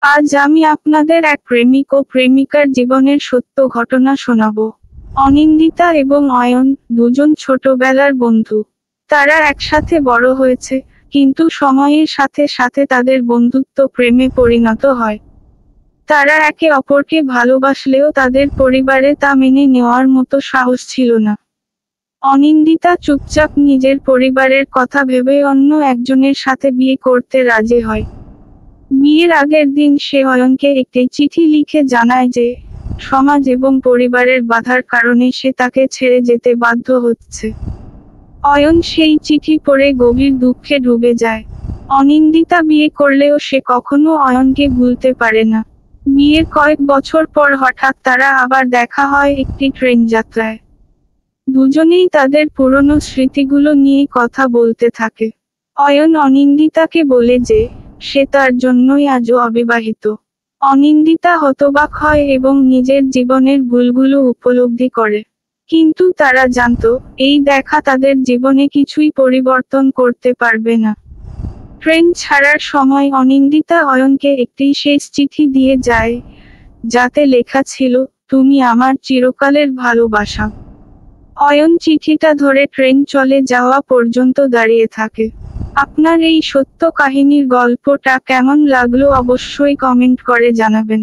আজ আমি আপনাদের এক প্রেমিক ও প্রেমিকার জীবনের সত্য ঘটনা শোনাবো। অনিন্দিতা এবং অয়ন দুজন ছোটবেলার বন্ধু। তারা একসাথে বড় হয়েছে, কিন্তু সময়ের সাথে সাথে তাদের বন্ধুত্ব প্রেমে পরিণত হয়। তারা একে অপরকে ভালোবাসলেও তাদের পরিবারে তা মেনে নেওয়ার মতো সাহস ছিল না। অনিন্দিতা চুপচাপ নিজের পরিবারের কথা ভেবে অন্য একজনের সাথে বিয়ে করতে রাজি হয়। বিয়ের আগের দিন সে অয়নকে একটি চিঠি লিখে জানায় যে সমাজ এবং পরিবারের বাধার কারণে সে তাকে ছেড়ে যেতে বাধ্য হচ্ছে। অয়ন সেই চিঠি পড়ে গভীর দুঃখে ডুবে যায়। অনিন্দিতা বিয়ে করলেও সে কখনো অয়নকে ভুলতে পারে না। বিয়ের কয়েক বছর পর হঠাৎ তারা আবার দেখা হয় একটি ট্রেন যাত্রায়। দুজনেই তাদের পুরনো স্মৃতিগুলো নিয়ে কথা বলতে থাকে। অয়ন অনিন্দিতাকে বলে যে সে তার জন্যই আজও অবিবাহিত। অনিন্দিতা হতবাক হয় এবং নিজের জীবনের ভুলগুলো উপলব্ধি করে। কিন্তু তারা জানতো, এই দেখা তাদের জীবনে কিছুই পরিবর্তন করতে পারবে না। ট্রেন ছাড়ার সময় অনিন্দিতা অয়নকে একটি শেষ চিঠি দিয়ে যায়, যাতে লেখা ছিল, তুমি আমার চিরকালের ভালোবাসা। অয়ন চিঠিটা ধরে ট্রেন চলে যাওয়া পর্যন্ত দাঁড়িয়ে থাকে। আপনার এই সত্য কাহিনীর গল্পটা কেমন লাগলো অবশ্যই কমেন্ট করে জানাবেন।